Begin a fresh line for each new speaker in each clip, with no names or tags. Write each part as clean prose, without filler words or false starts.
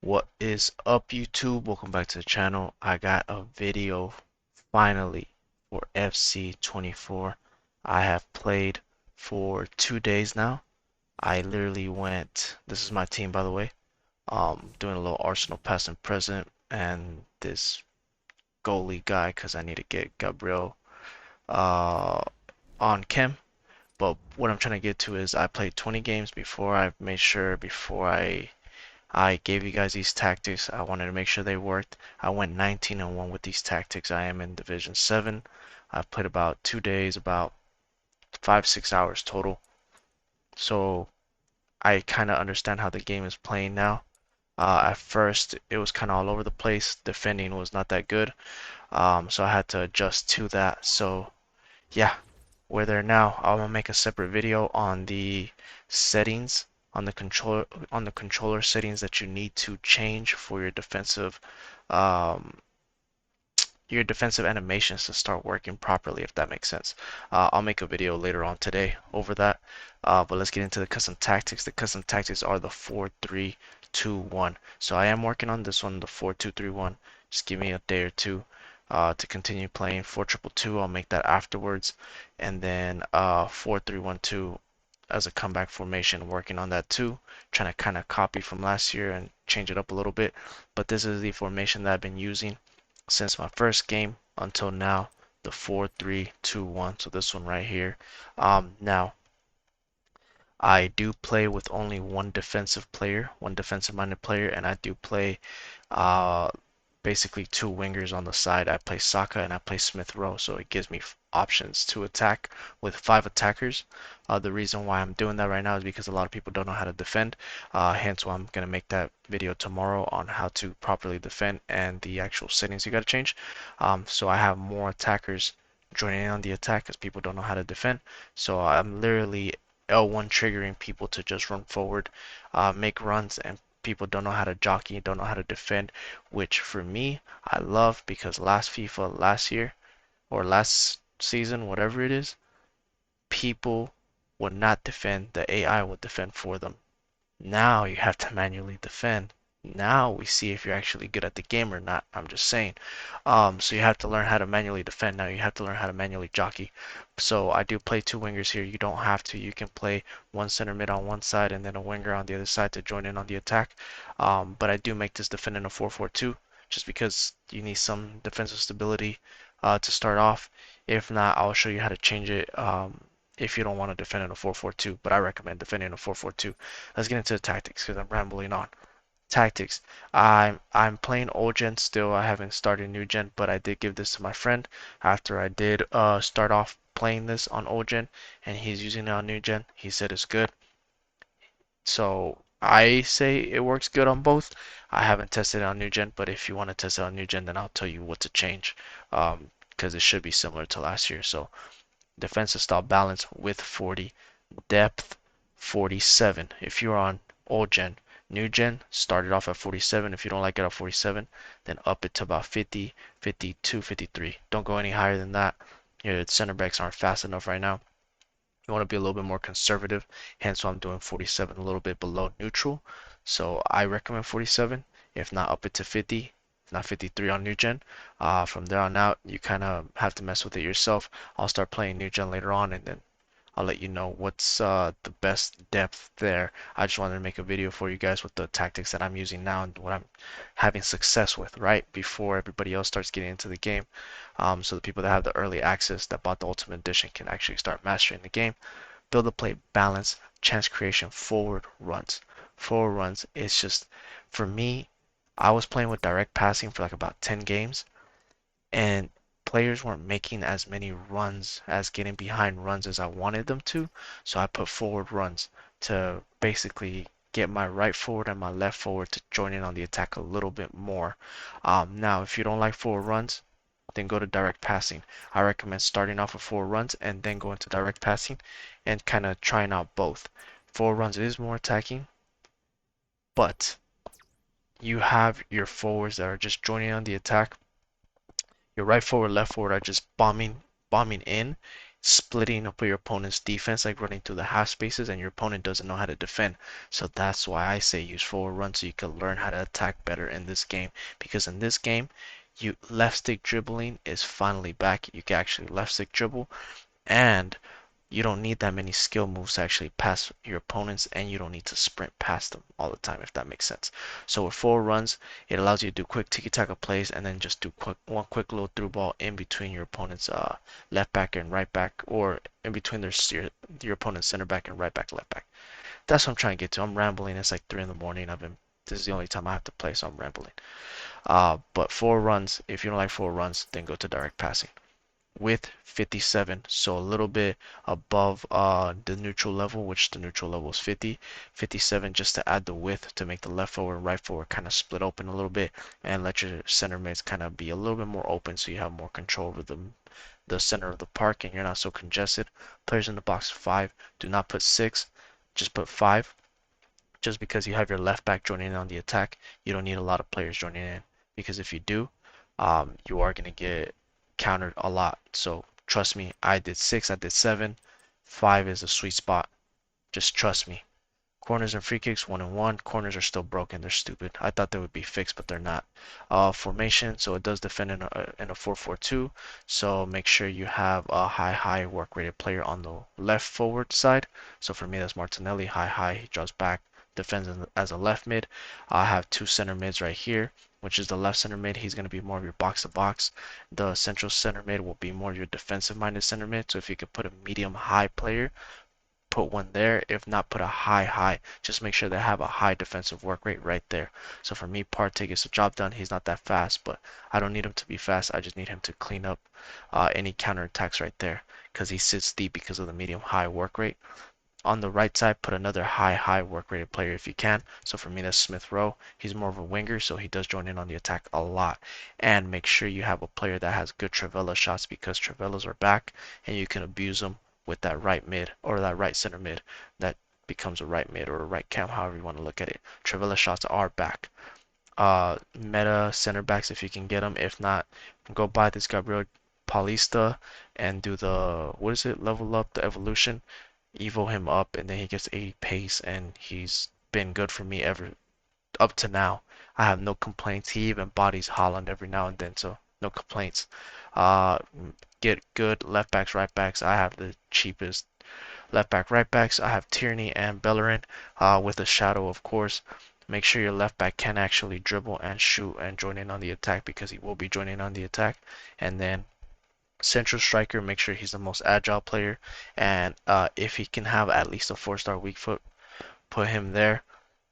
What is up, YouTube? Welcome back to the channel. I got a video finally for FC24. I have played for 2 days now. I literally went, this is my team by the way, doing a little Arsenal past and present, and this goalie guy because I need to get Gabriel uh, on chem. But what I'm trying to get to is I played 20 games before I made sure before I gave you guys these tactics. I wanted to make sure they worked. I went 19 and 1 with these tactics. I am in Division 7. I've played about 2 days, about 5, 6 hours total. So I kind of understand how the game is playing now. At first, it was kind of all over the place. Defending was not that good. So I had to adjust to that. So yeah, we're there now. I'm gonna make a separate video on the settings on the controller settings that you need to change for um, your defensive animations to start working properly, if that makes sense. I'll make a video later on today over that. But let's get into the custom tactics. The custom tactics are the 4-3-2-1. So I am working on this one, the 4-2-3-1. Just give me a day or two to continue playing 4-2-2. I'll make that afterwards. And then 4-3-1-2 as a comeback formation, working on that too. Trying to kind of copy from last year and change it up a little bit. But this is the formation that I've been using since my first game until now, the 4-3-2-1. So this one right here. Now I do play with only one defensive player, one defensive minded player, and I do play uh, basically two wingers on the side. I play Saka and I play Smith Rowe, so it gives me options to attack with 5 attackers. The reason why I'm doing that right now is because a lot of people don't know how to defend. Hence why I'm going to make that video tomorrow on how to properly defend and the actual settings you got to change. So I have more attackers joining in on the attack because people don't know how to defend. So I'm literally L1 triggering people to just run forward, make runs, and people don't know how to jockey, don't know how to defend, which for me, I love because last FIFA, last year, or last season, whatever it is, people would not defend, the AI would defend for them. Now you have to manually defend. Now we see if you're actually good at the game or not. I'm just saying. So you have to learn how to manually defend. Now you have to learn how to manually jockey. So I do play two wingers here. You don't have to. You can play one center mid on one side and then a winger on the other side to join in on the attack. But I do make this defend in a 4-4-2 just because you need some defensive stability to start off. If not, I'll show you how to change it if you don't want to defend in a 4-4-2, but I recommend defending in a 4-4-2. Let's get into the tactics because I'm rambling on. Tactics. I'm playing old gen still. I haven't started new gen, but I did give this to my friend after I did start off playing this on old gen, and he's using it on new gen. He said it's good. So I say it works good on both. I haven't tested it on new gen, but if you want to test it on new gen, then I'll tell you what to change. Because it should be similar to last year. So defensive style balance with 40, depth 47. If you're on old gen, new gen, start it off at 47. If you don't like it at 47, then up it to about 50, 52, 53. Don't go any higher than that. Your center backs aren't fast enough right now. You want to be a little bit more conservative, hence why I'm doing 47, a little bit below neutral. So I recommend 47, if not up it to 50, if not 53 on new gen. From there on out, you kind of have to mess with it yourself. I'll start playing new gen later on, and then I'll let you know what's the best depth there. I just wanted to make a video for you guys with the tactics that I'm using now and what I'm having success with right before everybody else starts getting into the game. So the people that have the early access that bought the Ultimate Edition can actually start mastering the game. Build a play balance, chance creation, forward runs. Forward runs, it's just, for me, I was playing with direct passing for like about 10 games and players weren't making as many runs as getting behind runs as I wanted them to. So I put forward runs to basically get my right forward and my left forward to join in on the attack a little bit more. Now, if you don't like forward runs, then go to direct passing. I recommend starting off with forward runs and then going to direct passing and kind of trying out both. Forward runs is more attacking, but you have your forwards that are just joining on the attack. Your right forward, left forward are just bombing in, splitting up your opponent's defense, like running through the half spaces, and your opponent doesn't know how to defend. So that's why I say use forward run so you can learn how to attack better in this game. Because in this game, you left stick dribbling is finally back. You can actually left stick dribble, and you don't need that many skill moves to actually pass your opponents, and you don't need to sprint past them all the time, if that makes sense. So with four runs, it allows you to do quick tiki-taka plays and then just do one quick little through ball in between your opponent's left back and right back, or in between your opponent's center back and right back, left back. That's what I'm trying to get to. I'm rambling. It's like 3 in the morning. This is the only time I have to play, so I'm rambling. But four runs, if you don't like four runs, then go to direct passing with 57, so a little bit above the neutral level, which the neutral level is 50. 57 just to add the width to make the left forward and right forward kind of split open a little bit, and let your center mids kind of be a little bit more open so you have more control over the center of the park and you're not so congested. Players in the box 5, do not put 6, just put 5. Just because you have your left back joining in on the attack, you don't need a lot of players joining in, because if you do, you are going to get countered a lot. So trust me, I did 6, I did 7. 5 is a sweet spot. Just trust me. Corners and free kicks, 1-1. Corners are still broken. They're stupid. I thought they would be fixed, but they're not. Formation, so it does defend in a 4-4-2. So make sure you have a high work rated player on the left forward side. So for me, that's Martinelli. High. He draws back, defends as a left mid. I have two center mids right here, which is the left center mid. He's going to be more of your box to box. The central center mid will be more your defensive minded center mid. So if you could put a medium high player, put one there. If not, put a high. Just make sure they have a high defensive work rate right there. So for me, Partey gets the job done. He's not that fast, but I don't need him to be fast. I just need him to clean up any counter attacks right there, because he sits deep because of the medium high work rate. On the right side, put another high work rated player if you can. So for me, that's Smith Rowe. He's more of a winger, so he does join in on the attack a lot. And make sure you have a player that has good Trivela shots, because Trivelas are back and you can abuse them with that right mid or that right center mid that becomes a right mid or a right cam, however you want to look at it. Trivela shots are back. Meta center backs if you can get them. If not, go buy this Gabriel Paulista and do the, what is it, level up the evolution, evo him up, and then he gets 80 pace, and he's been good for me ever up to now. I have no complaints. He even bodies Holland every now and then, so no complaints. Uh, get good left backs, right backs. I have the cheapest left back, right backs. I have Tierney and Bellerin, with a shadow, of course. Make sure your left back can actually dribble and shoot and join in on the attack, because he will be joining on the attack. And then central striker, make sure he's the most agile player, and if he can have at least a 4-star weak foot, put him there,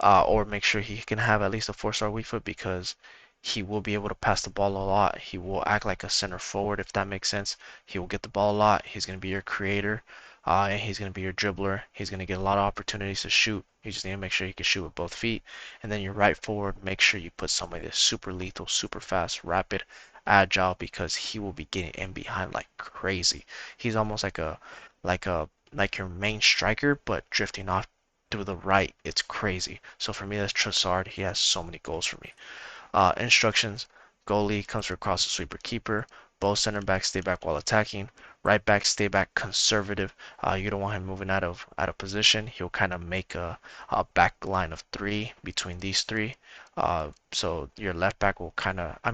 or make sure he can have at least a 4-star weak foot, because he will be able to pass the ball a lot. He will act like a center forward, if that makes sense. He will get the ball a lot. He's going to be your creator, and he's going to be your dribbler. He's going to get a lot of opportunities to shoot. You just need to make sure he can shoot with both feet. And then your right forward, make sure you put somebody that's super lethal, super fast, rapid, agile, because he will be getting in behind like crazy. He's almost like your main striker, but drifting off through the right. It's crazy. So for me, that's Trossard. He has so many goals for me. Instructions: goalie comes for across the sweeper keeper. Both center backs stay back while attacking. Right back stay back conservative. You don't want him moving out of position. He'll kind of make a back line of 3 between these 3. So your left back will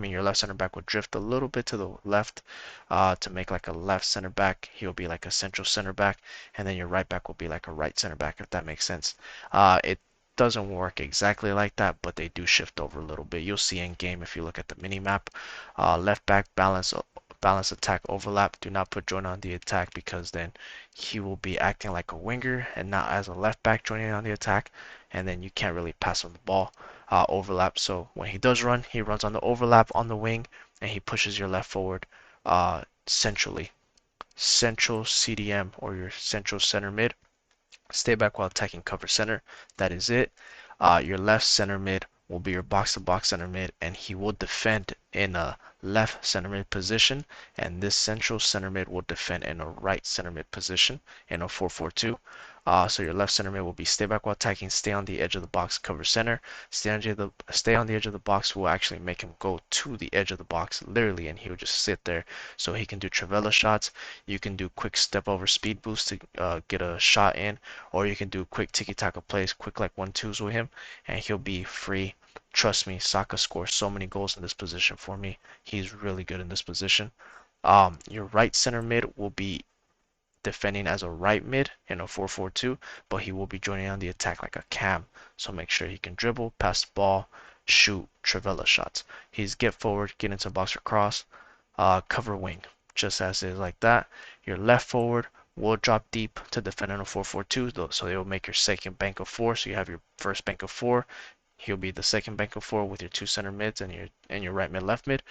your left center back will drift a little bit to the left, to make like a left center back. He'll be like a central center back, and then your right back will be like a right center back, if that makes sense. It doesn't work exactly like that, but they do shift over a little bit. You'll see in game if you look at the mini map. Left back balance attack overlap. Do not put join on the attack, because then he will be acting like a winger and not as a left back joining on the attack, and then you can't really pass him the ball. Overlap. So when he does run, he runs on the overlap on the wing, and he pushes your left forward centrally. Central CDM, or your central center mid. Stay back while attacking cover center. That is it. Your left center mid will be your box to box center mid, and he will defend in a left center mid position, and this central center mid will defend in a right center mid position in a 4-4-2. So your left center mid will be stay back while attacking, stay on the edge of the box, cover center. Stay on the edge of the box will actually make him go to the edge of the box, literally, and he'll just sit there. So he can do Travella shots. You can do quick step over speed boost to get a shot in, or you can do quick tiki-taka plays, quick like 1-2s with him, and he'll be free. Trust me, Saka scores so many goals in this position for me. He's really good in this position. Your right center mid will be defending as a right mid in a 4-4-2, but he will be joining on the attack like a cam. So make sure he can dribble, pass the ball, shoot, Travella shots. He's get forward, get into box or cross, cover wing, just as is like that. Your left forward will drop deep to defend in a 4-4-2, so they will make your second bank of four. So you have your first bank of four. He'll be the second bank of four with your two center mids and your right mid, left mid.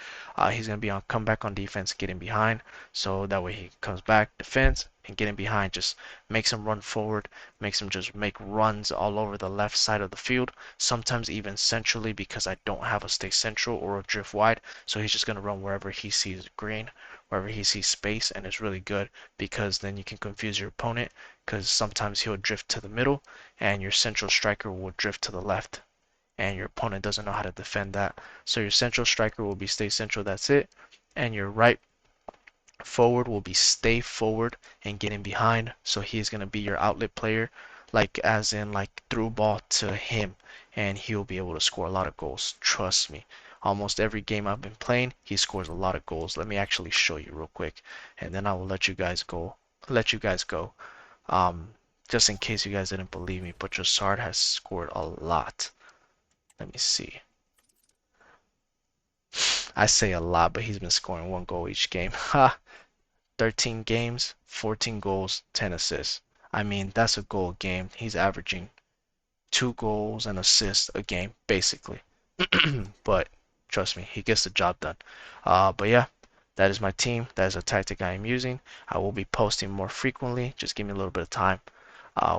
He's gonna be on comeback on defense, getting behind, so that way he comes back, defends, and getting behind just makes him run forward, makes him just make runs all over the left side of the field, sometimes even centrally because I don't have a stay central or a drift wide. So he's just gonna run wherever he sees green, wherever he sees space, and it's really good because then you can confuse your opponent because sometimes he'll drift to the middle and your central striker will drift to the left and your opponent doesn't know how to defend that. So your central striker will be stay central, that's it. And your right forward will be stay forward and get in behind. So he's going to be your outlet player, like as in like through ball to him, and he'll be able to score a lot of goals. Trust me. Almost every game I've been playing, he scores a lot of goals. Let me actually show you real quick, and then I will let you guys go. Let you guys go. Um, just in case you guys didn't believe me, but Trossard has scored a lot. Let me see. I say a lot, but he's been scoring 1 goal each game. Ha! 13 games, 14 goals, 10 assists. I mean, that's a goal a game. He's averaging 2 goals and assists a game, basically. But trust me, he gets the job done. But yeah, that is my team. That is a tactic I am using. I will be posting more frequently. Just give me a little bit of time.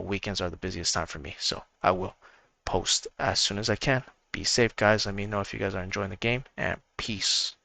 Weekends are the busiest time for me, so I will post as soon as I can. Be safe, guys. Let me know if you guys are enjoying the game, and peace.